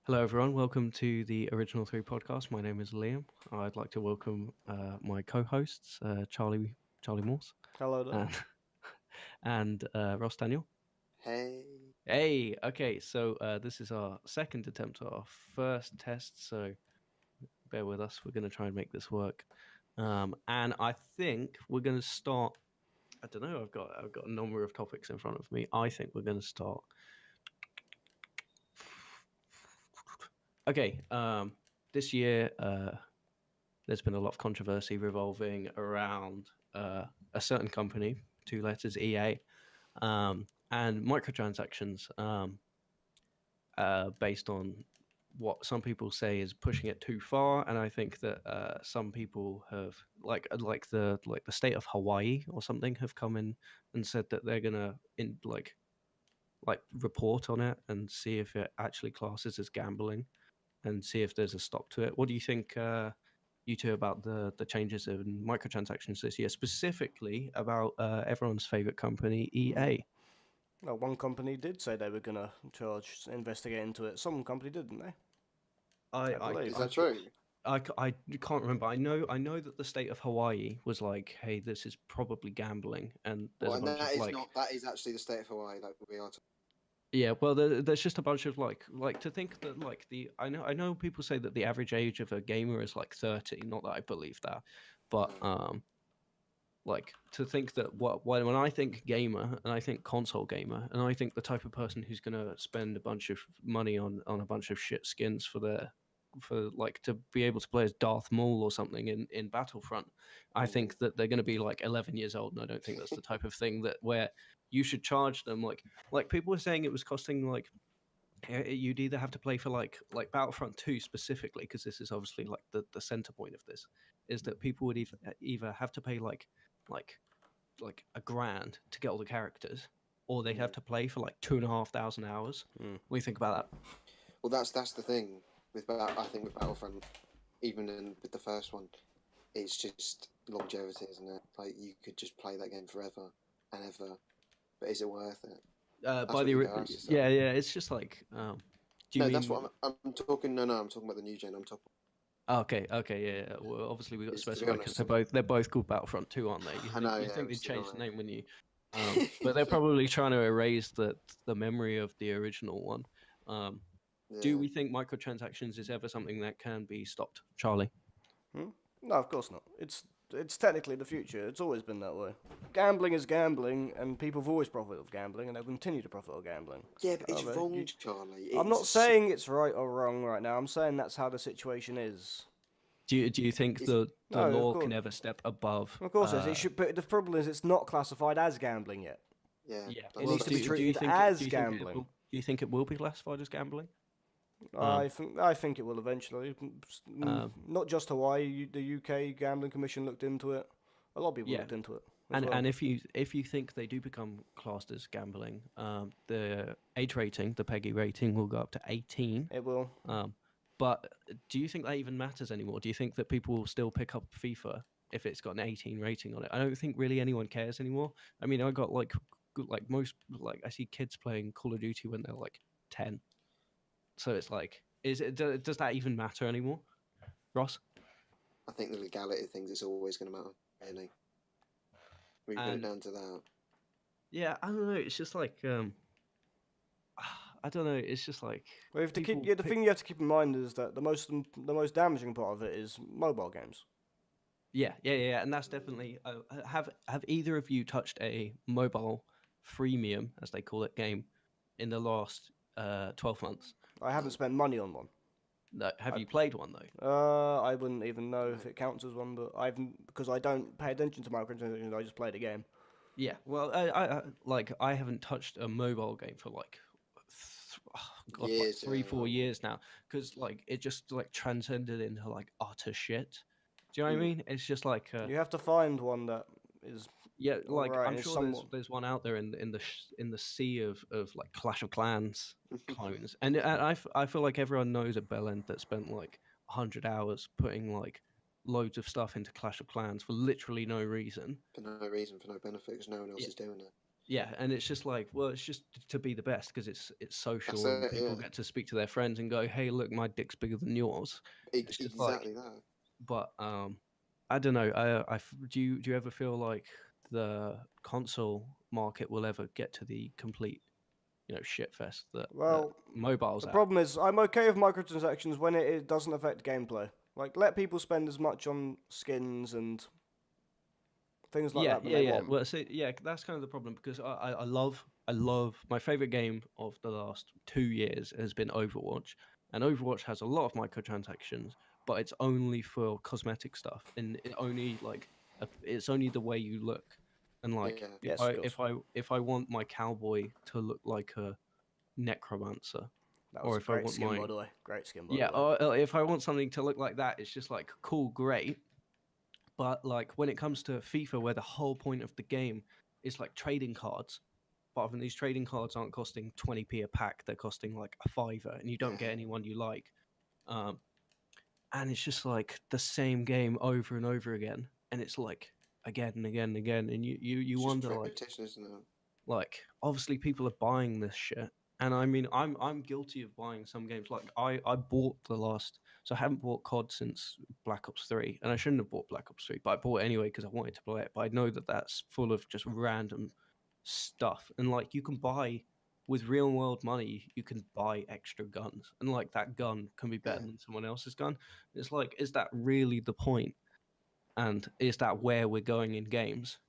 Hello, everyone. Welcome to the Original Three podcast. My name is Liam. I'd like to welcome my co-hosts, Charlie Morse, Hello there. and and Ross Daniel. Hey. Hey, okay. So this is our second attempt at our first test. So bear with us. We're going to try and make this work. And I think we're going to start. I don't know. I've got a number of topics in front of me. I think we're going to start. Okay. This year, there's been a lot of controversy revolving around a certain company, two letters, EA, and microtransactions, based on what some people say is pushing it too far, and I think that some people have like the state of Hawaii or something have come in and said that they're gonna report on it and see if it actually classes as gambling and see if there's a stop to it. What do you think, you two, about the changes in microtransactions this year, specifically about everyone's favorite company, EA? Well, one company did say they were going to investigate into it. Some company didn't they? I I I, believe. Is I, that true? I can't remember. I know that the state of Hawaii was like, hey, this is probably gambling, and there's Well, a and bunch that of is like, not. That is actually the state of Hawaii that we are. yeah, well, there's just a bunch of like to think that like the I know people say that the average age of a gamer is like 30. Not that I believe that, but like to think that when I think gamer and I think console gamer and I think the type of person who's going to spend a bunch of money on a bunch of shit skins for like to be able to play as Darth Maul or something in Battlefront, I think that they're going to be like 11 years old, and I don't think that's the type of thing that where you should charge them like people were saying it was costing like you'd either have to play for like Battlefront 2 specifically, because this is obviously like the center point of this, is that people would either have to pay like like a grand to get all the characters, or they'd have to play for like 2,500 hours. Mm. What do you think about that? Well, that's the thing with I think with Battlefront, even with the first one, it's just longevity, isn't it? Like you could just play that game forever and ever, but is it worth it? That's By what the you got to ask yourself. yeah, it's just like, do you No, that's mean? what I'm talking. No, I'm talking about the new gen. I'm talking. Okay, yeah. Well, obviously we got to Is, to be specify because honest, they're both called Battlefront 2, aren't they? I know. You Yeah, think I'm they'd still change the on name when you, it. but they're probably trying to erase the memory of the original one. Um, do Yeah. we think microtransactions is ever something that can be stopped, Charlie? Hmm? No, of course not. It's technically the future. It's always been that way. Gambling is gambling, and people have always profited of gambling, and they'll continue to profit of gambling. Yeah, but it's However, wrong, Charlie. I'm not It's saying it's right or wrong right now. I'm saying that's how the situation is. Do you think it's the No, law can ever step above? of course, it should. But the problem is, it's not classified as gambling yet. yeah. Yeah. It Well, needs to be do you treated think as gambling. do you think it will be classified as gambling? Um, I think it will eventually. um, Not just Hawaii. The UK Gambling Commission looked into it. A lot of people yeah. looked into it as And well. and if you think they do become classed as gambling, the age rating, the PEGI rating, will go up to 18. It will. Um, but do you think that even matters anymore? Do you think that people will still pick up FIFA if it's got an 18 rating on it? I don't think really anyone cares anymore. I mean, I got like most, like I see kids playing Call of Duty when they're like 10. So it's like, does that even matter anymore, Ross? I think the legality of things is always going to matter, really. We put it And down to that. yeah, I don't know. It's just like I don't know. It's just like Well, you have to keep, people yeah, the thing you have to keep in mind is that the most damaging part of it is mobile games. Yeah, and that's definitely. Have either of you touched a mobile freemium, as they call it, game in the last 12 months? I haven't spent money on one. No. Have I- you played one though? I wouldn't even know if it counts as one, but I've because I don't pay attention to microtransactions. I just play the game. Yeah. Well, I haven't touched a mobile game for like, God, like Years, 3 4 years now, because like it just like transcended into like utter shit. Do you know what I mean? It's just like You have to find one that is yeah, like alright. I'm It's sure there's somewhat. there's one out there in the sea of like Clash of Clans clones, and I feel like everyone knows a bellend that spent like 100 hours putting like loads of stuff into Clash of Clans for literally no reason. for no reason, for no benefit, because no one else Yeah, is doing it. Yeah, and it's just like, well, it's just to be the best because it's That's social and it. people Yeah, get to speak to their friends and go, hey, look, my dick's bigger than yours. It's just like, exactly that. but I don't know. Do you ever feel like the console market will ever get to the complete, shit fest that Well, mobile's the at? problem is, I'm okay with microtransactions when it doesn't affect gameplay. Like, let people spend as much on skins and things like Yeah, that yeah, they yeah. want. Well, see, yeah, that's kind of the problem because I love my favorite game of the last 2 years has been Overwatch, and Overwatch has a lot of microtransactions, but it's only for cosmetic stuff, and it's only the way you look, and like Yeah, Yes, of course. if I want my cowboy to look like a necromancer, That was or a if I great want skin, by my the way. Great skin, by the yeah, way. or if I want something to look like that, it's just like cool, great, but like when it comes to FIFA, where the whole point of the game is like trading cards, but often these trading cards aren't costing 20p a pack; they're costing like a fiver, and you don't get yeah. anyone you like. Um, and it's just like the same game over and over again, and it's like again and again and again, and you It's just wonder like repetition, isn't it? obviously people are buying this shit, and I mean I'm guilty of buying some games. Like I bought the last, so I haven't bought COD since Black Ops 3, and I shouldn't have bought Black Ops 3, but I bought it anyway because I wanted to play it. But I know that that's full of just random stuff, and like you can buy with real world money, you can buy extra guns, and like that gun can be better Yeah. than someone else's gun. It's like, is that really the point? And is that where we're going in games?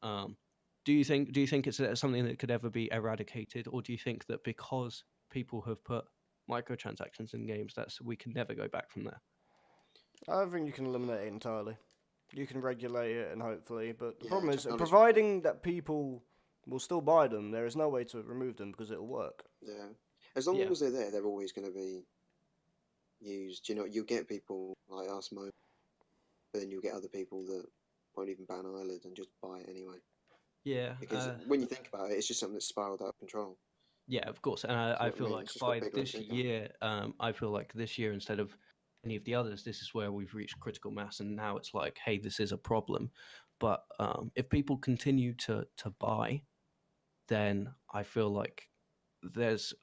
Um, do you think it's something that could ever be eradicated, or do you think that because people have put microtransactions in games, that's we can never go back from there? I don't think you can eliminate it entirely. You can regulate it and hopefully, but the Yeah, problem is, technology. providing that people will still buy them, there is no way to remove them because it'll work. Yeah, as long Yeah, as they're there, they're always going to be used. You know, you'll get people like us, but then you'll get other people that won't even bat an eyelid and just buy it anyway. yeah, Because when you think about it, it's just something that's spiraled out of control. yeah. Of course, and Do you I know what I feel mean? like It's just got by bigger and this bigger. year, I feel like this year instead of any of the others, this is where we've reached critical mass, and now it's like, hey, this is a problem. But if people continue to buy, then I feel like there's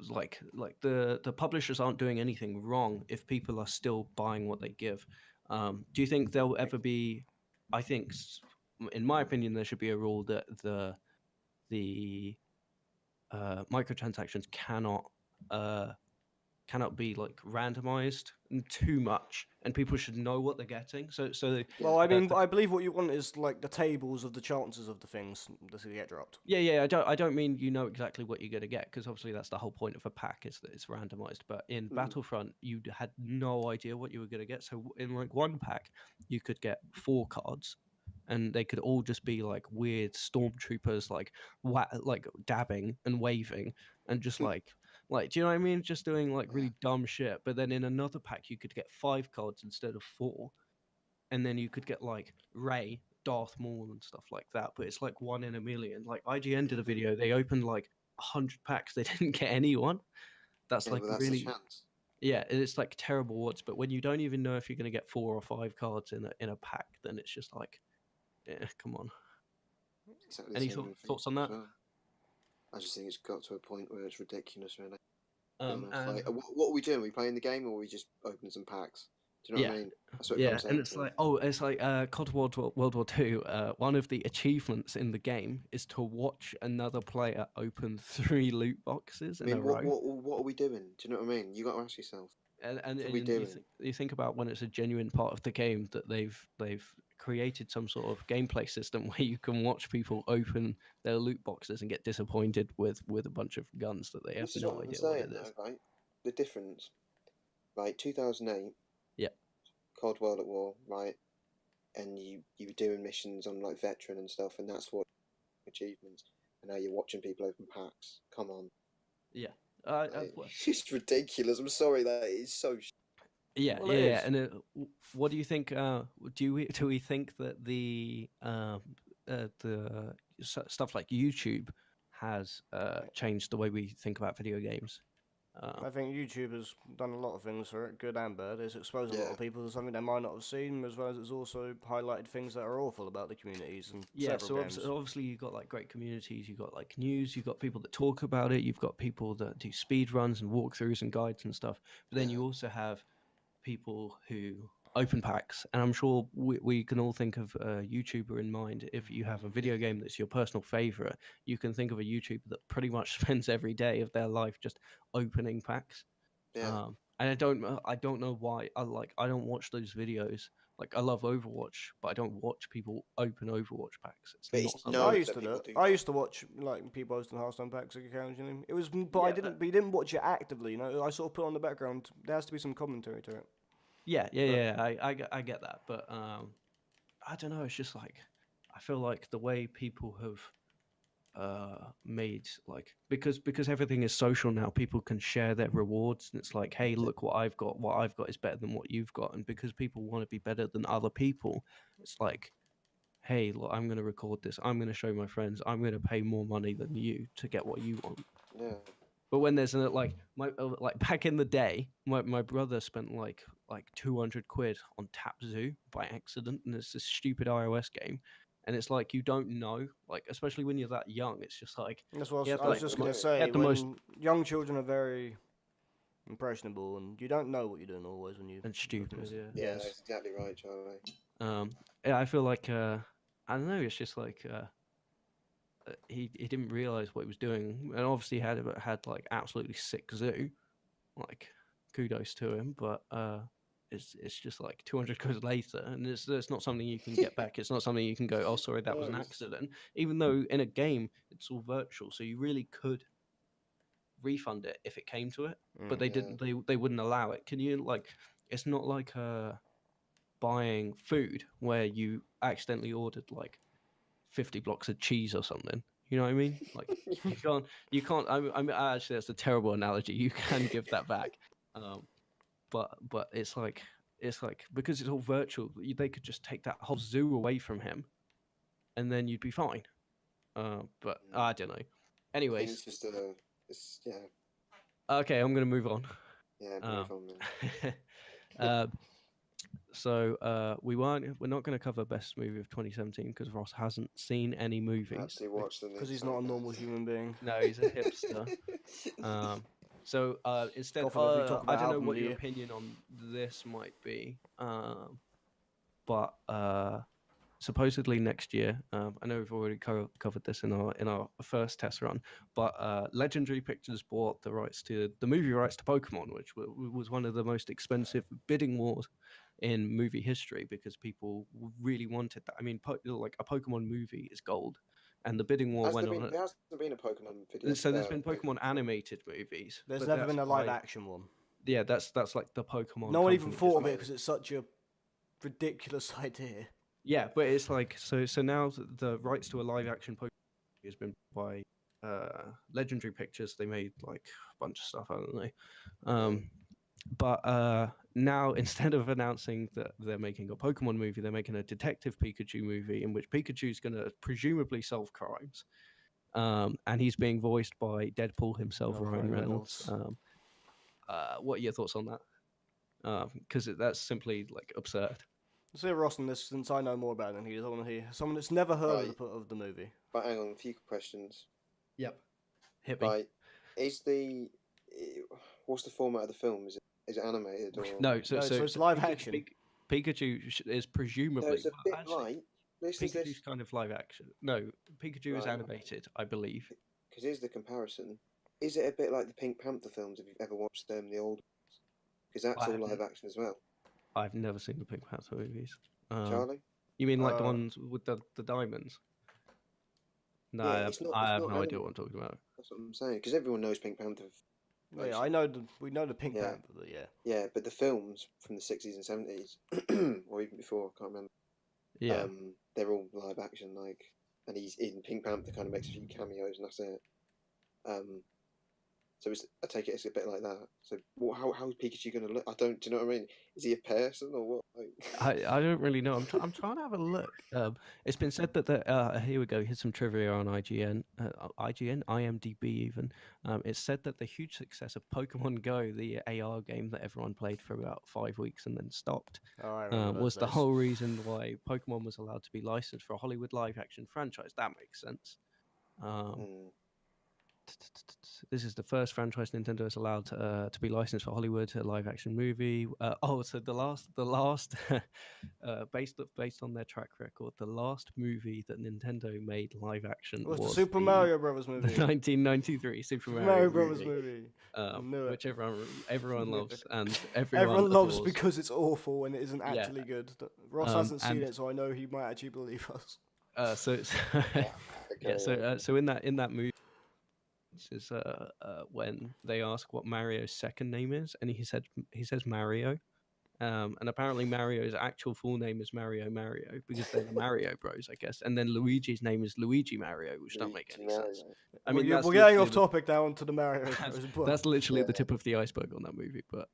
the publishers aren't doing anything wrong if people are still buying what they give. Do you think there'll ever be? I think, in my opinion, there should be a rule that the microtransactions uh, cannot be like randomized too much, and people should know what they're getting. So Yeah, Well, I mean, the I believe what you want is like the tables of the chances of the things that get dropped. yeah, yeah. I don't mean you know exactly what you're gonna get because obviously that's the whole point of a pack is that it's randomized. But in mm, Battlefront, you had no idea what you were gonna get. So in like one pack, you could get 4 cards, and they could all just be like weird stormtroopers, like dabbing and waving, and just like do you know what I mean? Just doing like yeah. really dumb shit. But then in another pack, you could get 5 cards instead of 4, and then you could get like Ray, Darth Maul, and stuff like that. But it's like 1 in a million. Like IGN did a video, they opened like 100 packs, they didn't get anyone. That's Yeah, like well, that's the really, chance. yeah, it's like terrible odds. But when you don't even know if you're gonna get 4 or 5 cards in a pack, then it's just like, yeah, come on. Exactly the Any same with thoughts on FIFA as that? well. I just think it's got to a point where it's ridiculous, really. To be Um, honest, and like, what are we doing? Are we playing the game or are we just opening some packs? Do you know what yeah, I mean? That's what it yeah, comes and down it's to. like, oh, it's like COD World War Two. One of the achievements in the game is to watch another player open 3 loot boxes I in a mean, row. what are we doing? Do you know what I mean? You got to ask yourself, And what are we and doing? you think about when it's a genuine part of the game that they've created some sort of gameplay system where you can watch people open their loot boxes and get disappointed with a bunch of guns that they have This is what no I'm idea what saying, it is. though, right? The difference, right? 2008, Yeah, Cold World at War, right? And you were doing missions on like veteran and stuff, and that's what achievements. And now you're watching people open packs. Come on, yeah, like, it's just ridiculous. I'm sorry, that is so. yeah, Well, yeah, it yeah. is. And what do you think? Do we think that the stuff like YouTube has changed the way we think about video games? I think YouTube has done a lot of things for it, good and bad. It's exposed a lot Yeah. of people to something they might not have seen, as well as it's also highlighted things that are awful about the communities and Yeah, several so games. obviously you've got like great communities, you've got like news, you've got people that talk about it, you've got people that do speed runs and walkthroughs and guides and stuff. But then you also have people who open packs, and I'm sure we can all think of a YouTuber in mind. If you have a video game that's your personal favorite, you can think of a YouTuber that pretty much spends every day of their life just opening packs. Yeah. And I don't know why. I don't watch those videos. Like I love Overwatch, but I don't watch people open Overwatch packs. It's But not it's something. I known used that to do people it. do I that. used to watch like people hosting Hearthstone packs occasionally. It was, but I Yeah, didn't. But you didn't watch it actively. You know, I sort of put on the background. There has to be some commentary to it. yeah. I get that, but I don't know. It's just like I feel like the way people have made like because everything is social now, people can share their rewards, and it's like, hey, look what I've got. What I've got is better than what you've got, and because people want to be better than other people, it's like, hey, look, I'm going to record this. I'm going to show my friends. I'm going to pay more money than you to get what you want. Yeah. But when there's like like back in the day, my brother spent like 200 quid on Tap Zoo by accident, and it's this stupid iOS game, and it's like you don't know, like especially when you're that young, it's just like That's what he had I was like just the gonna he say. had the most When young children are very impressionable, and you don't know what you're doing always when you and stupid, yeah. Yeah, Yes. that's exactly right, Charlie. Yeah, I feel like I don't know, it's just like he didn't realize what he was doing, and obviously had like absolutely sick zoo. Like kudos to him, but it's just like 200 quid later, and it's not something you can get back. It's not something you can go, oh, sorry, that was an accident. Even though in a game it's all virtual, so you really could refund it if it came to it, but they Yeah. didn't. They wouldn't allow it. Can you like? It's not like buying food where you accidentally ordered like 50 blocks of cheese or something. You know what I mean? Like you can't. I mean, actually, that's a terrible analogy. You can give that back. Um, but it's like because it's all virtual, they could just take that whole zoo away from him, and then you'd be fine. But I don't know. I think Anyways, it's just it's yeah, okay, I'm gonna move on. yeah. Um, Move on, man. uh, we're not going to cover best movie of 2017 because Ross hasn't seen any movies. Actually, watch them Because he's inside not a now. normal human being. No, he's a hipster. So instead, God forbid we talk I about don't know album what of the your year. opinion on this might be, but supposedly next year, I know we've already covered this in our first test run, but Legendary Pictures bought the movie rights to Pokemon, which was one of the most expensive bidding wars in movie history because people really wanted that. I mean, like a Pokemon movie is gold, and the bidding war went on it. There hasn't been a Pokemon video. So there's been Pokemon animated movies. There's but never that's been a by- live action one. Yeah, that's like the Pokemon. No one even company thought of just it because it's such a ridiculous idea. Yeah, but it's like so now the rights to a live action Pokemon has been by Legendary Pictures. They made like a bunch of stuff, I don't know. But now instead of announcing that they're making a Pokemon movie, they're making a Detective Pikachu movie in which Pikachu's going to presumably solve crimes. And he's being voiced by Deadpool himself, Oh, Ryan Ryan Reynolds. Reynolds. What are your thoughts on that? Because that's simply like absurd. Let's hear Ross on this since I know more about it than he does. I want to hear someone that's never heard Right. of the movie. But hang on, a few questions. Yep. Hit me. Right, what's the format of the film? Is it animated or No, so it's live action. Pikachu is presumably. No, it's a bit actually, like. Listen to Pikachu's this, kind of live action. No, Pikachu is Right. animated, I believe. because here's the comparison. Is it a bit like the Pink Panther films? If you've ever watched them, the old, because that's I all live haven't. action as well. I've never seen the Pink Panther movies. Charlie, You mean like the Uh, ones with the diamonds? No, Yeah, it's not- I it's have not no idea anim- what I'm talking about. that's what I'm saying. Because everyone knows Pink Panther. Yeah, I know we know the Pink Yeah. Panther, but yeah. Yeah, but the films from the 60s and 70s, or even before, I can't remember. Yeah. They're all live action, like, and he's in Pink Panther. Kind of makes a few cameos, and that's it. So I take it it's a bit like that. So how is Pikachu going to look? I don't. Do you know what I mean? Is he a person or what? Like... I don't really know. I'm trying to have a look. It's been said that here we go. Here's some trivia on IMDb even. It's said that the huge success of Pokemon Go, the AR game that everyone played for about 5 weeks and then stopped, Oh, I remember was the those. whole reason why Pokemon was allowed to be licensed for a Hollywood live-action franchise. That makes sense. This is the first franchise Nintendo is allowed to be licensed for Hollywood, a live-action movie. So the last based on their track record, the last movie that Nintendo made live-action Was was the Super Mario Brothers the movie? 1993 Super Super Mario Mario Brothers movie, movie. Knew it. which everyone loves and Everyone loves adores. because it's awful and it isn't Yeah. actually good. Ross hasn't seen and- it, so I know he might actually believe us. So it's so in that movie, this is when they ask what Mario's second name is, and he says Mario, and apparently Mario's actual full name is Mario because they're the Mario Bros, I guess, and then Luigi's name is Luigi Mario, which don't make any sense. I mean, we're getting off topic now onto the Mario. That's literally the tip of the iceberg on that movie, but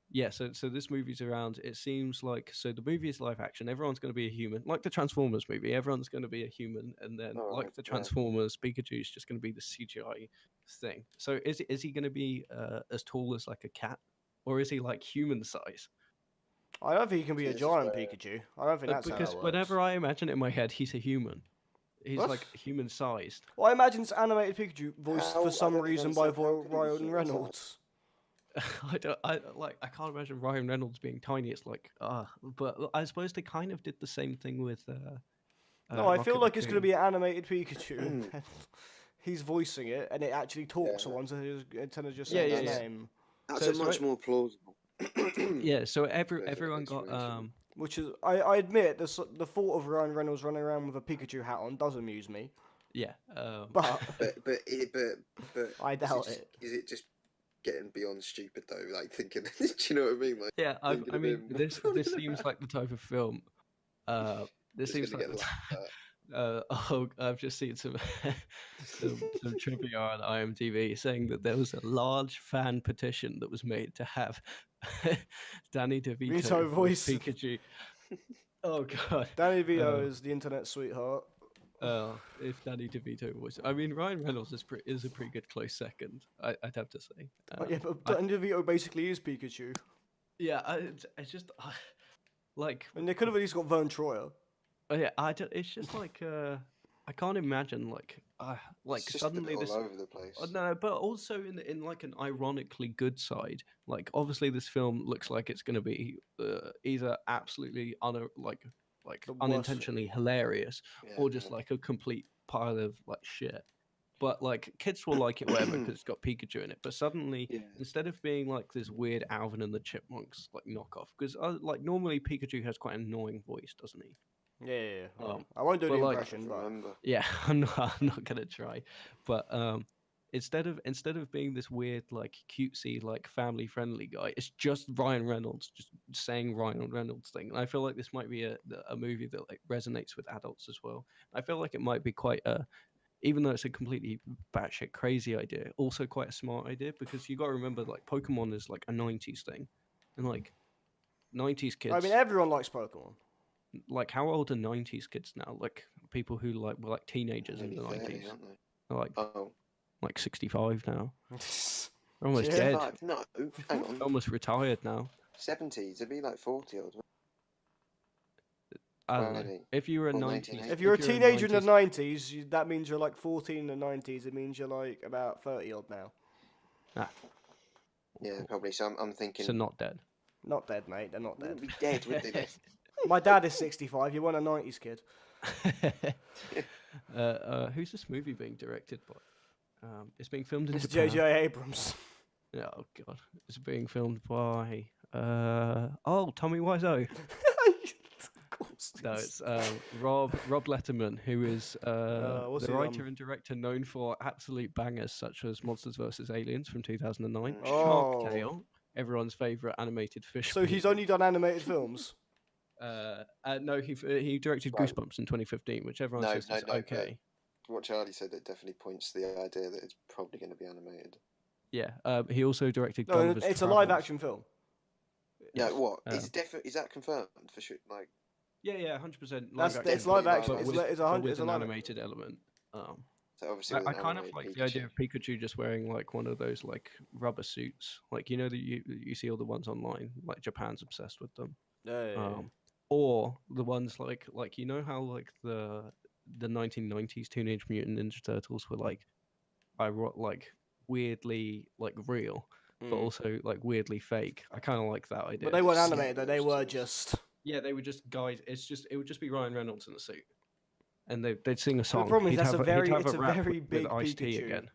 yeah, so this movie's around. It seems like the movie is live action. Everyone's going to be a human, like the Transformers movie. Everyone's going to be a human, and then like the Transformers, Pikachu's just going to be the CGI thing. So is he going to be as tall as like a cat, or is he like human size? I don't think he can be a giant Pikachu. I don't think that's because how that works. whenever I imagine it in my head, he's a human. He's like human sized. Well, I imagine it's animated Pikachu voiced for some reason by Ryan Reynolds. I can't imagine Ryan Reynolds being tiny. It's like, but I suppose they kind of did the same thing with. No, I feel like it's going to be an animated Pikachu. He's voicing it, and it actually talks to one, so instead of just saying his name. That's much more plausible. Yeah, so everyone got which is, I admit, the thought of Ryan Reynolds running around with a Pikachu hat on does amuse me. Yeah, but I doubt it. Is it just getting beyond stupid though? Like thinking, do you know what I mean? Like, yeah, I mean, this seems like the type of film. This seems like. I've just seen some trivia on IMDb saying that there was a large fan petition that was made to have Danny DeVito voice Pikachu. Oh god, Danny DeVito is the internet sweetheart. If Danny DeVito was, I mean, Ryan Reynolds is a pretty good close second. I'd have to say. Yeah, but Danny DeVito basically is Pikachu. Yeah, it's just like. And they could have at least got Vern Troyer. Yeah, it's just like I can't imagine like suddenly all this over the place. No, but also in like an ironically good side. Like obviously this film looks like it's going to be either absolutely unintentionally hilarious or just like a complete pile of like shit. But like kids will like it whatever because it's got Pikachu in it. But suddenly, instead of being like this weird Alvin and the Chipmunks like knockoff, because like normally Pikachu has quite an annoying voice, doesn't he? Yeah. I won't do the impression, but yeah, I'm not gonna try. But instead of being this weird like cutesy like family friendly guy, it's just Ryan Reynolds just saying Ryan Reynolds thing. And I feel like this might be a movie that like resonates with adults as well. I feel like it might be quite even though it's a completely batshit crazy idea, also quite a smart idea because you got to remember like Pokemon is like a 90s thing, and like 90s kids. I mean, everyone likes Pokemon. Like, how old are 90s kids now? Like, people who were like teenagers in the 90s. They're like 65 now. They're almost dead. No, hang on. Almost retired now. 70s, it'd be like 40 odd. I don't know. If you were a 90s... If you're a teenager in the 90s, that means you're like 14 in the 90s. It means you're like about 30 odd now. Yeah, probably. So I'm thinking... So not dead. Not dead, mate. They're not dead. They'd be dead, would they? My dad is 65. You want a 90s kid. Who's this movie being directed by? It's being filmed in It's Japan. J.J. Abrams. Oh, God. It's being filmed by... Tommy Wiseau. No, it's Rob Letterman, who is the writer and director known for absolute bangers such as Monsters vs. Aliens from 2009, Shark Tale, everyone's favourite animated fish. So he's only done animated films? No, he directed Goosebumps in 2015, which everyone says is okay. What Charlie said, it definitely points to the idea that it's probably going to be animated. Yeah. He also directed No, Gulliver's it's a Travels. live action film. Yeah, what Uh, is that confirmed for sure? Like, Yeah, 100% live That's action. it's live Definitely action. live but action. It's with it's a an live animated element. so obviously with I an kind of animated like the Pikachu. idea of Pikachu just wearing like one of those like rubber suits, like you know that you see all the ones online, like Japan's obsessed with them. Yeah. Or the ones like you know how like the 1990s Teenage Mutant Ninja Turtles were like like weirdly like real, but also like weirdly fake. I kind of like that idea. But they weren't Skin animated. Though. They were monsters. just. Yeah, they were just guys. It would just be Ryan Reynolds in a suit, and they'd sing a song. The problem is He'd that's have a very he'd have it's a rap very with big Ice-T Pikachu. again.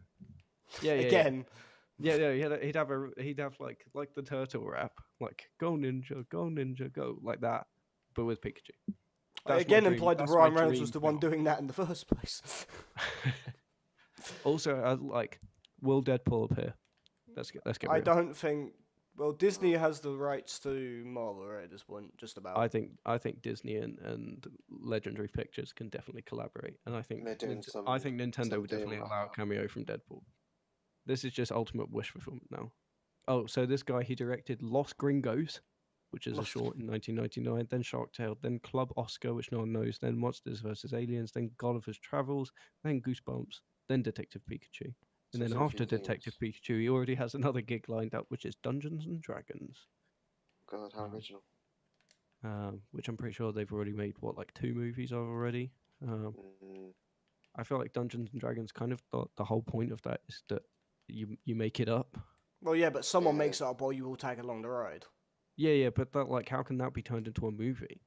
Yeah. Again. Yeah. He'd have like the turtle rap, like "Go Ninja, Go Ninja, Go" like that, but with Pikachu. I That's my again dream- implied that that's my Ryan Reynolds dream was the one film. doing that in the first place. Also, I like will Deadpool appear? Let's get. I Real. don't think. Well, Disney has the rights to Marvel right at this point, just about. I think Disney and Legendary Pictures can definitely collaborate, and I think They're doing I think Nintendo some would definitely deal. allow a cameo from Deadpool. This is just ultimate wish fulfillment now. Oh, so this guy he directed Los Gringos, which is a Lost- short in 1999, then Shark Tale, then Club Oscar, which no one knows, then Monsters vs Aliens, then Gulliver's Travels, then Goosebumps, then Detective Pikachu. And So then there's a after few Detective things. Pikachu, he already has another gig lined up, which is Dungeons and Dragons, God, how original. which I'm pretty sure they've already made what like 2 movies of already. Mm, I feel like Dungeons and Dragons kind of the whole point of that is that you make it up. Well, yeah, but someone Yeah. makes it up while you all tag along the ride. Yeah, but that like how can that be turned into a movie?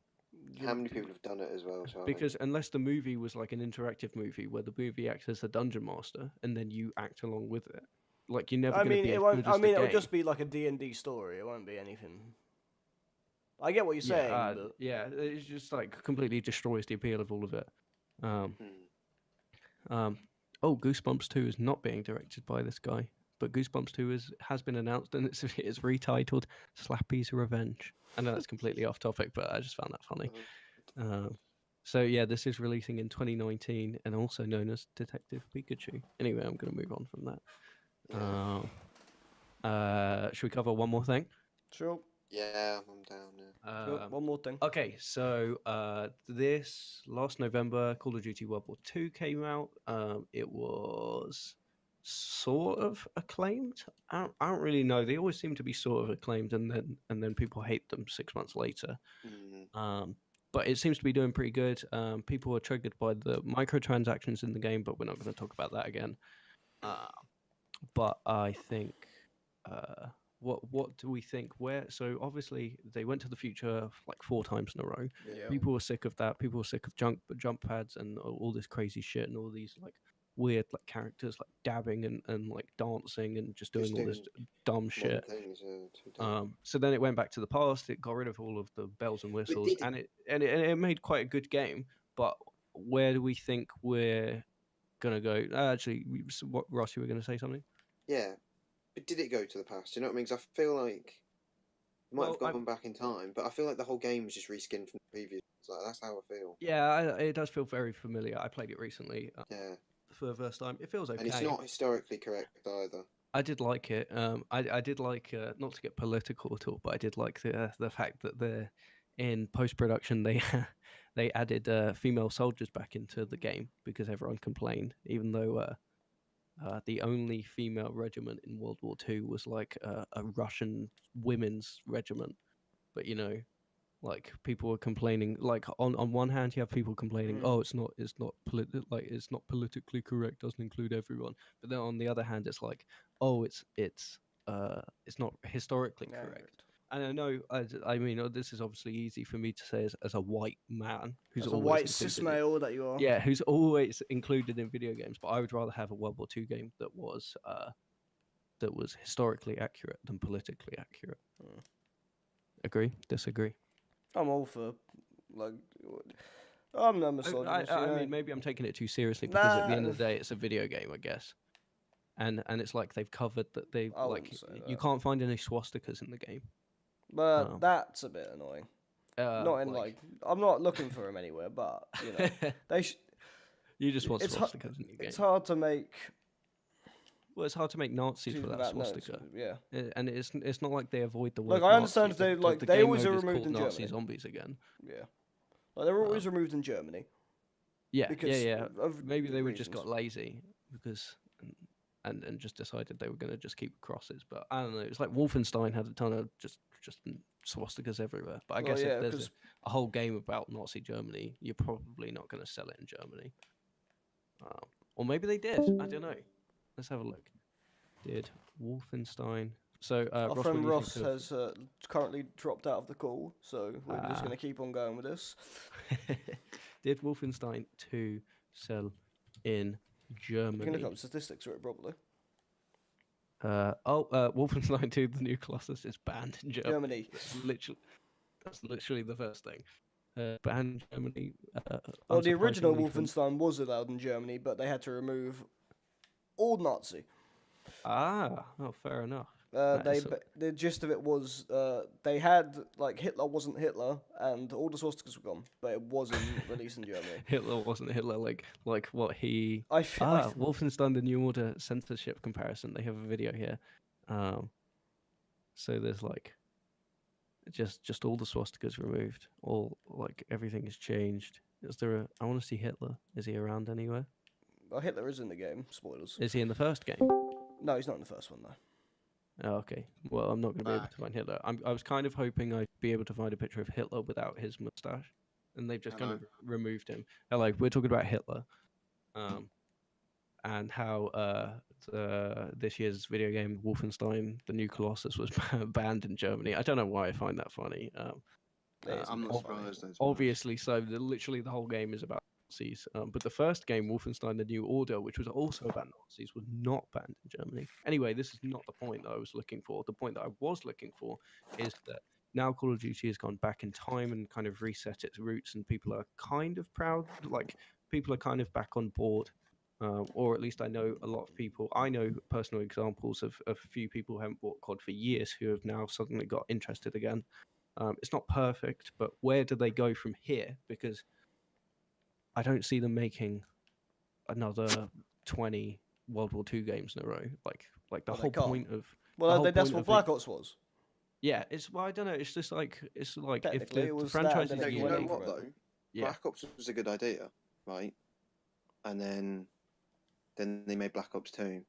how many people have done it as well? Charlie? Because unless the movie was like an interactive movie where the movie acts as the dungeon master and then you act along with it, like you're never I going to mean, be it as won't. good I as the mean, it'll game. just be like a D&D story. It won't be anything. I get what you're saying, but yeah, it just like completely destroys the appeal of all of it. Oh, Goosebumps 2 is not being directed by this guy, but Goosebumps 2 has been announced and it's retitled Slappy's Revenge. I know that's completely off topic, but I just found that funny. So yeah, this is releasing in 2019 and also known as Detective Pikachu. Anyway, I'm going to move on from that. Should we cover one more thing? sure. Yeah, I'm down there. Sure. One more thing. Okay, so this last November, Call of Duty World War II came out. It was sort of acclaimed. I don't really know. They always seem to be sort of acclaimed, and then people hate them 6 months later. But it seems to be doing pretty good. People are triggered by the microtransactions in the game, but we're not going to talk about that again. But I think, what do we think? So obviously they went to the future like 4 times in a row. Yeah. People were sick of that. People were sick of jump pads and all this crazy shit and all these like weird like characters like dabbing and like dancing and just doing all this dumb shit. So then it went back to the past. It got rid of all of the bells and whistles, and it made quite a good game. But where do we think we're gonna go? Actually, what Ross, you were gonna say something? Yeah, but did it go to the past? You know what I mean? Because I feel like it might have gone back in time, but I feel like the whole game was just reskinned from the previous. Like, that's how I feel. Yeah, it does feel very familiar. I played it recently. Yeah. For the first time, it feels okay. And it's not historically correct either. I did like it. I did like not to get political at all, but I did like the fact that they're in post production they added female soldiers back into the game because everyone complained, even though the only female regiment in World War II was like a Russian women's regiment. But you know, like people were complaining. Like on one hand, you have people complaining, oh, it's not politically correct, doesn't include everyone. But then on the other hand, it's like, oh, it's not historically correct. And I know, I mean, this is obviously easy for me to say as a white man who's As a always white cis male that you are. Yeah, who's always included in video games. But I would rather have a World War II game that was historically accurate than politically accurate. Agree? Disagree? I'm all for, like, I'm no misogynist. I mean, maybe I'm taking it too seriously because at the end of the day, it's a video game, I guess. And it's like they've covered that they like you can't find any swastikas in the game. But that's a bit annoying. Not in like I'm not looking for them anywhere, but you know they. You just want swastikas in your game. It's hard to make. Well, it's hard to make Nazis Excuse me, without no, it's- swastika. yeah. And it's not like they avoid the word Look, I understand Nazi. they like the they game always mode are is removed called in Nazi Germany. Zombies again. Yeah, like they're always removed in Germany. Yeah, Because yeah. of Maybe they good were just got reasons. lazy because and just decided they were going to just keep crosses. But I don't know. It's like Wolfenstein had a ton of just swastikas everywhere. But I Well, guess yeah, if there's 'cause- a whole game about Nazi Germany, you're probably not going to sell it in Germany. Or maybe they did. I don't know. Let's have a look. Did Wolfenstein? So Our Ross, what friend do you Ross think of- has currently dropped out of the call, so we're just Ah. going to keep on going with this. Did Wolfenstein 2 sell in You can look Germany? up statistics for it probably. Wolfenstein 2: The New Colossus is banned in Germany. Germany. That's literally the first thing. Banned in Germany. Well, the original unsurprisingly from- Wolfenstein was allowed in Germany, but they had to remove all Nazi. Oh, fair enough. The gist of it was they had like Hitler wasn't Hitler, and all the swastikas were gone, but it wasn't released in Germany. Hitler wasn't Hitler. Like what he. I Wolfenstein: The New Order censorship comparison. They have a video here. So there's like just all the swastikas removed. All like everything is changed. Is there a? I want to see Hitler. Is he around anywhere? Well, Hitler is in the game. Spoilers. Is he in the first game? No, he's not in the first one though. Oh, okay. Well, I'm not going to be able to find Hitler. I was kind of hoping I'd be able to find a picture of Hitler without his mustache, and they've just kind of removed him. Like we're talking about Hitler, and how this year's video game Wolfenstein: The New Colossus was banned in Germany. I don't know why I find that funny. I'm not surprised. Obviously, so literally the whole game is about Nazis. But the first game, Wolfenstein: The New Order, which was also about Nazis, was not banned in Germany. Anyway, this is not the point that I was looking for. The point that I was looking for is that now Call of Duty has gone back in time and kind of reset its roots, and people are kind of proud. Like people are kind of back on board. Or at least I know a lot of people. I know personal examples of a few people who haven't bought COD for years who have now suddenly got interested again. It's not perfect, but where do they go from here? Because I don't see them making another 20 World War II games in a row. Like the Well, they whole can't. point of Well, whole that's point what of Black Ops was. yeah, it's well, I don't know. It's just like if Technically, it the was that, franchise and is then it You went know in what forever. though? yeah, Black Ops was a good idea, right? And then they made Black Ops 2,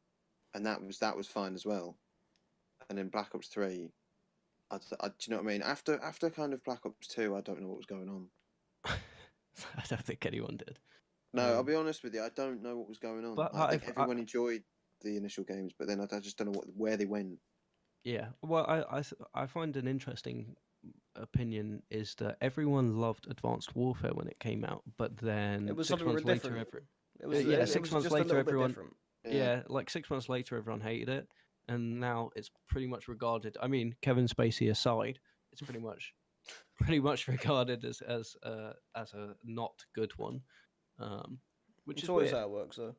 and that was fine as well. And then Black Ops 3, do you know what I mean? After kind of Black Ops 2, I don't know what was going on. I don't think anyone did. No, I'll be honest with you, I don't know what was going on. But I think everyone enjoyed the initial games, but then I just don't know where they went. Yeah, well, I find an interesting opinion is that everyone loved Advanced Warfare when it came out, but then It was 6 something months later, different. It yeah, it 6 was months just a later, little bit everyone different. yeah, like 6 months later, everyone hated it, and now it's pretty much regarded. I mean, Kevin Spacey aside, it's pretty much regarded as a not good one, which It's is always weird. how it works, though.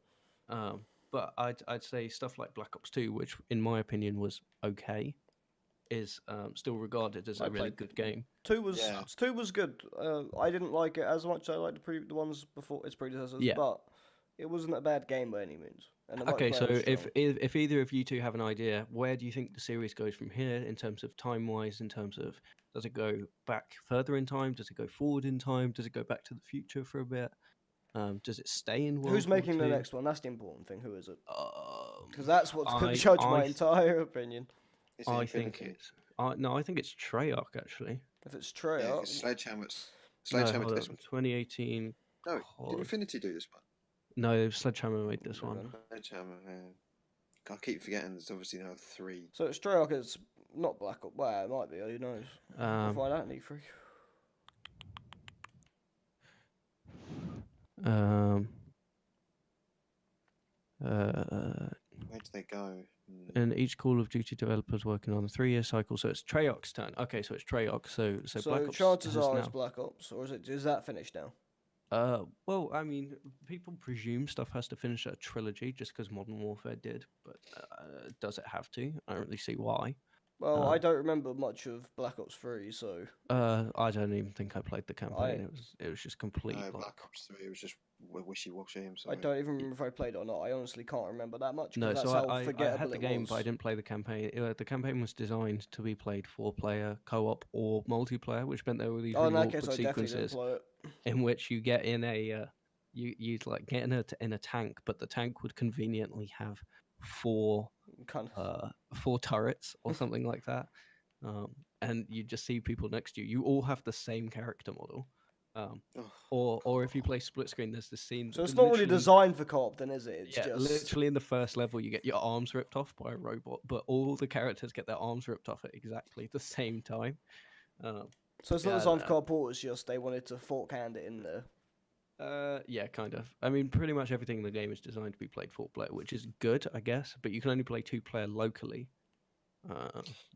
But I'd say stuff like Black Ops 2, which in my opinion was okay, is still regarded as I a really played good game. Two was Yeah. two was good. I didn't like it as much as I liked the ones before its predecessors, Yeah. but it wasn't a bad game by any means. And the Okay, so multiplayer was if strong. if either of you two have an idea, where do you think the series goes from here in terms of time wise? In terms of does it go back further in time? Does it go forward in time? Does it go back to the future for a bit? Does it stay in World Who's War making the II? next one? That's the important thing. Who is it? Um, Because that's what's going I- to judge my I- entire opinion. Is it I think Infinity? it's no, I think it's Treyarch actually. If it's Yeah, Treyarch, 'cause Sledgehammer's No, did hold this on, one. 2018. No, did COD. Infinity do this one? No, Sledgehammer made this Never one. mind. Sledgehammer, yeah. I keep forgetting there's obviously now 3. so it's Treyarch. It's not Black Ops. Well, it might be. Who knows? We'll Um, find out in E3. um, Where did they go? and each Call of Duty developer's working on a 3-year cycle, so it's Treyarch's turn. Okay, so it's Treyarch. So Black Ops chances has are now. it's Black Ops, or is that finished now? Well, I mean, people presume stuff has to finish a trilogy just because Modern Warfare did, but does it have to? I don't really see why. Well, I don't remember much of Black Ops 3, so I don't even think I played the campaign. It was just complete. No, like, Black Ops 3 was just wishy-washy. I'm I sorry. don't even remember if I played it or not. I honestly can't remember that much No, because that's so how I forgettable had the it game, was. but I didn't play the campaign. The campaign was designed to be played 4-player, co-op, or multiplayer, which meant there were these Oh, in really that case, awkward I definitely didn't sequences play it. in which you get in a you'd like get in a tank, but the tank would conveniently have four Kind four turrets or something like that, and you just see people next to you. You all have the same character model, Oh, or if you play split screen, there's this scene. So it's not really Literally, designed for co-op, then, is it? It's yeah, just literally in the first level, you get your arms ripped off by a robot, but all the characters get their arms ripped off at exactly the same time. Um, so it's not yeah, I designed don't for know. co-op. It's just they wanted to fork hand it in there. Yeah, kind of. I mean, pretty much everything in the game is designed to be played 4-player, which is good, I guess. But you can only play 2-player locally, yeah,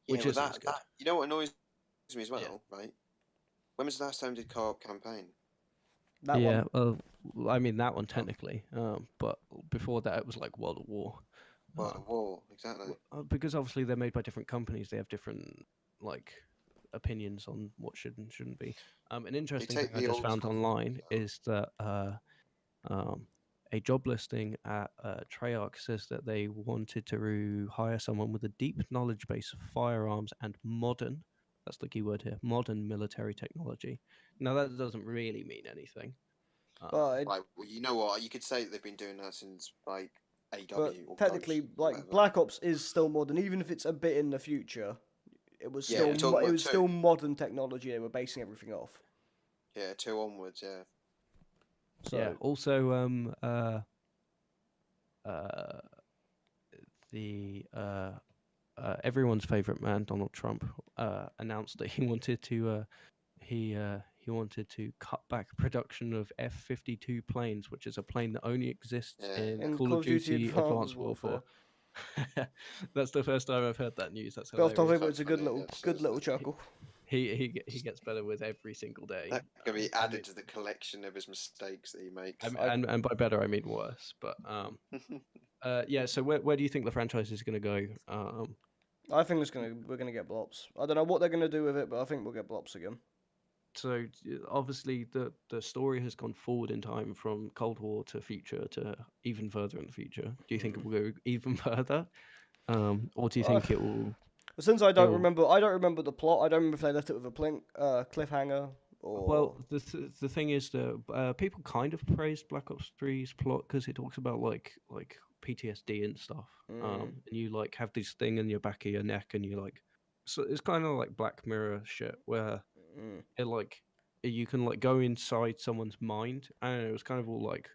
which well, isn't as good. that you know what annoys me as Yeah. well, right? When was the last time we did co-op campaign? That Yeah, one. well, I mean that one technically, but before that it was like World at War. World Um, of War, exactly. because obviously they're made by different companies, they have different like opinions on what should and shouldn't be. An They interesting thing take I the just old found school online formulas out. is that a job listing at Treyarch says that they wanted to hire someone with a deep knowledge base of firearms and modern, that's the key word here, modern military technology. Now that doesn't really mean anything. But Like, well, you know what? You could say that they've been doing that since like but AW or technically, Ghost, or like whatever. Black Ops is still modern, even if it's a bit in the future. It was Yeah, still we're talking it about was two. still modern technology. They were basing everything off. Yeah, 2 onwards. Yeah. So Yeah. Also, uh, the everyone's favorite man, Donald Trump, announced that he wanted to cut back production of F-52 planes, which is a plane that only exists Yeah. in in Call Call of of Duty Duty Advanced Advanced Warfare, Warfare. That's the first time I've heard that news. That's bit off topic, hilarious. but Quite it's a funny, good isn't little it? chuckle. He gets better with every single day. That could be And added to the collection of his mistakes that he makes. and by better I mean worse. But yeah. So where do you think the franchise is going to go? I think we're gonna get blops. I don't know what they're gonna do with it, but I think we'll get blops again. So obviously the story has gone forward in time from Cold War to future to even further in the future. Do you think it will go even further, or do you Uh, think it will? Since I don't It'll remember, I don't remember the plot. I don't remember if they left it with a cliffhanger well, or. the thing is that people kind of praised Black Ops 3's plot because it talks about like PTSD and stuff. And you like have this thing in your back of your neck, and you like, so it's kind of like Black Mirror shit where it like you can like go inside someone's mind. I don't know, it was kind of all like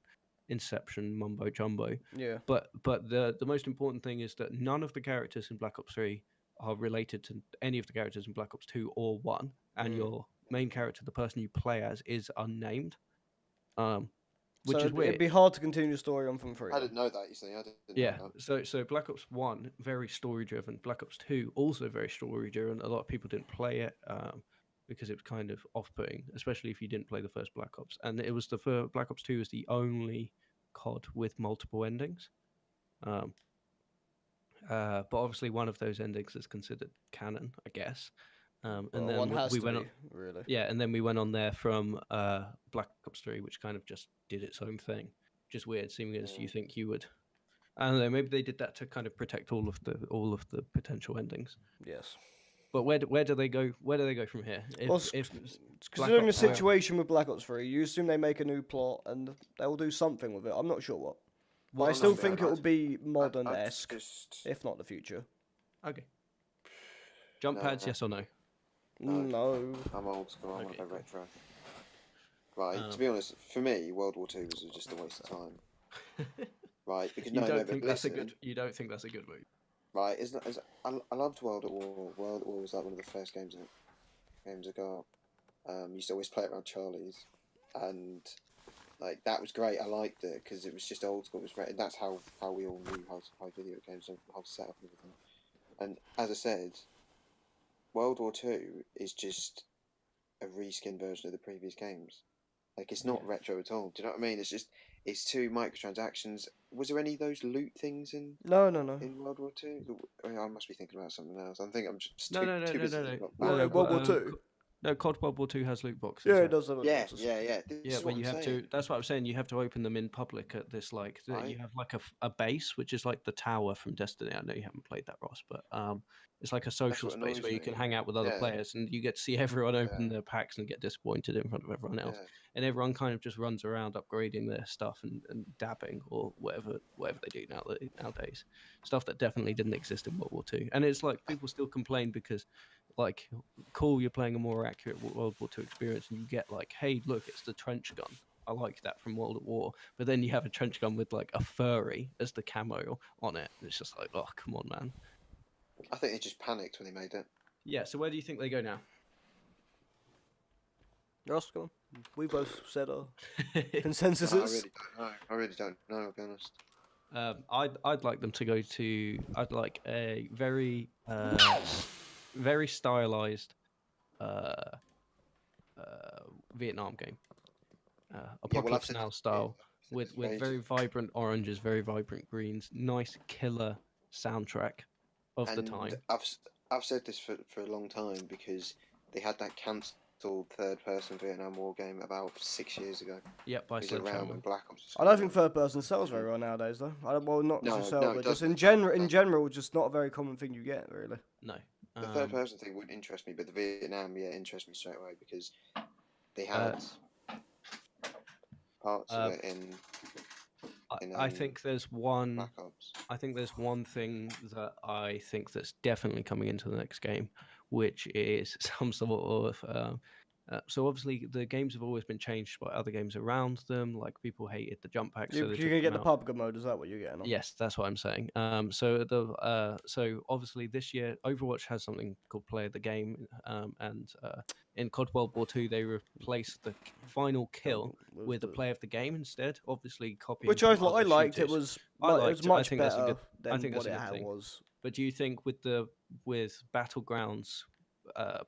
Inception mumbo jumbo. Yeah. But the most important thing is that none of the characters in Black Ops 3 are related to any of the characters in Black Ops 2 or 1, and your main character, the person you play as, is unnamed. Which So is it'd weird. be hard to continue the story on from 3. I didn't know that. You see, I didn't Yeah. know that. So Black Ops 1 very story driven. Black Ops 2 also very story driven. A lot of people didn't play it because it was kind of off putting, especially if you didn't play the first Black Ops. And it was Black Ops 2 is the only COD with multiple endings. But obviously one of those endings is considered canon, I guess. And Well, then one has we to went be, on, really. yeah, and then we went on there from Black Ops 3, which kind of just did its own thing. Just weird, seeing as you think you would. I don't know. Maybe they did that to kind of protect all of the potential endings. Yes. But where do they go? Where do they go from here? If Considering the Ops 4 situation with Black Ops 3, you assume they make a new plot and they'll do something with it. I'm not sure what. But I Well, still no, think I'd- it will be I'd modern-esque, just if not the future. Okay. Jump No. pads, yes or no? No. I'm old school. I want Okay, to go cool. retro. Right. To be honest, for me, World War Two was just a waste of time. Right. Because You no, don't but think that's a listen, good? You don't think that's a good move? Right. I loved World at War. World at War was like one of the first games I got. Used to always play it around Charlie's, and like that was great. I liked it because it was just old school. It was and that's how we all knew how to play video games and how to set up and everything. And as I said, World War Two is just a reskin version of the previous games. Like it's not retro at all. Do you know what I mean? It's 2 microtransactions. Was there any of those loot things in No. World War Two? I must be thinking about something else. I think I'm just No. too busy thinking about World War Two. No, COD World War 2 has loot boxes. Yeah, it does have loot Yeah, boxes. yeah. This Yeah, is but what you I'm have saying. to. That's what I'm saying. You have to open them in public at this you Right. have like a base, which is like the tower from Destiny. I know you haven't played that, Ross, but it's like a social what space annoys where you me. can hang out with other Yeah. players, and you get to see everyone open Yeah. their packs and get disappointed in front of everyone else. Yeah. And everyone kind of just runs around upgrading their stuff and dabbing or whatever they do nowadays. Stuff that definitely didn't exist in World War II. And it's like people still complain because, like, cool, you're playing a more accurate World War II experience, and you get like, hey, look, it's the trench gun. I like that from World at War. But then you have a trench gun with like a furry as the camo on it. And it's just like, oh, come on, man. I think they just panicked when they made it. Yeah. So where do you think they go now? Ross, come on. We both said our No, consensuses. I really don't know. I'll be honest. I'd like them to go to. I'd like a very very stylized Vietnam game, apocalypse now style, with very vibrant oranges, very vibrant greens, nice killer soundtrack of the time. I've said this for a long time because they had that cancelled third-person Vietnam War game about 6 years ago. Yep, by It was around Sledgehammer. when Black Ops. I don't think third person sells very well nowadays, though. Well, not No, just sell, no, it but just in doesn't. general, just not a very common thing you get, really. No. The third-person thing wouldn't interest me, but the Vietnam, interests me straight away because they had parts of it in I think there's one. Black Ops. I think there's one thing that I think that's definitely coming into the next game, which is some sort of. So obviously the games have always been changed by other games around them. Like people hated the jump packs. You're gonna get the PUBG mode. Is that what you're getting? On? Yes, that's what I'm saying. So obviously this year Overwatch has something called Play of the Game, and in COD World War 2 they replaced the final kill with the Play of the Game instead. Obviously copying. Which I liked. It was much better than what it was. But do you think with Battlegrounds,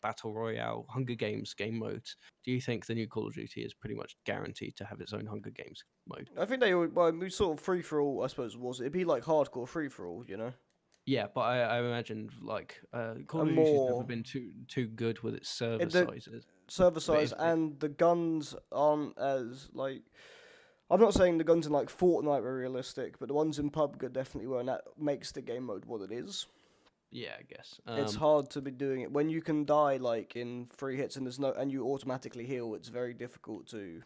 Battle Royale, Hunger Games game modes, do you think the new Call of Duty is pretty much guaranteed to have its own Hunger Games mode? I think they would. Well, sort of free for all. I suppose it'd be like hardcore free for all, you know. Yeah, but I imagine like Call of Duty's never been too good with its server sizes. Server size and the guns aren't as like. I'm not saying the guns in like Fortnite were realistic, but the ones in PUBG definitely were, and that makes the game mode what it is. Yeah, I guess it's hard to be doing it when you can die like in 3 hits and you automatically heal. It's very difficult to.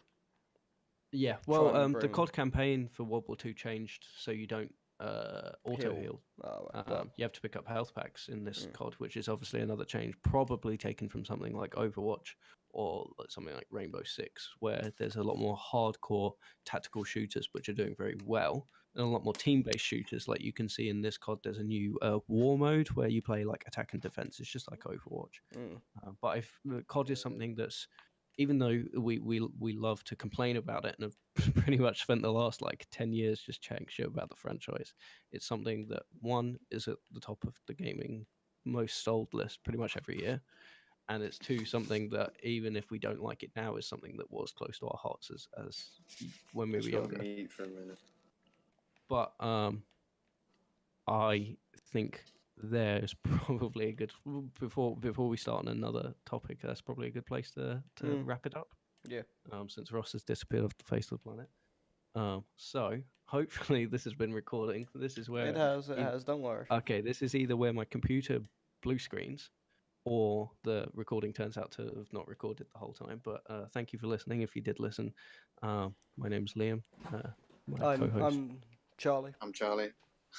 Yeah, well, the COD campaign for World War II changed, so you don't auto heal. Oh, right. You have to pick up health packs in this COD, which is obviously another change, probably taken from something like Overwatch or something like Rainbow Six, where there's a lot more hardcore tactical shooters, which are doing very well, and a lot more team-based shooters. Like you can see in this COD, there's a new war mode where you play like attack and defense. It's just like Overwatch. But if COD is something that's, even though we love to complain about it and have pretty much spent the last like 10 years just chatting shit about the franchise, it's something that one is at the top of the gaming most sold list pretty much every year, and it's two, something that even if we don't like it now is something that was close to our hearts as when we were younger. For a minute. But I think there's probably a good before we start on another topic. That's probably a good place to wrap it up. Yeah. Since Ross has disappeared off the face of the planet. So hopefully this has been recording. This is where it has. Don't worry. Okay, this is either where my computer blue screens, or the recording turns out to have not recorded the whole time. But thank you for listening. If you did listen, my name's Liam. My co-host. I'm Charlie. I'm Charlie.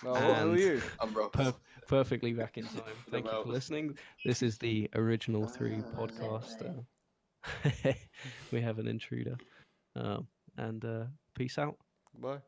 Oh, who are you? I'm Ross. Perfectly back in time. Thank you for listening. This is the original 3 podcast. We have an intruder. And peace out. Bye.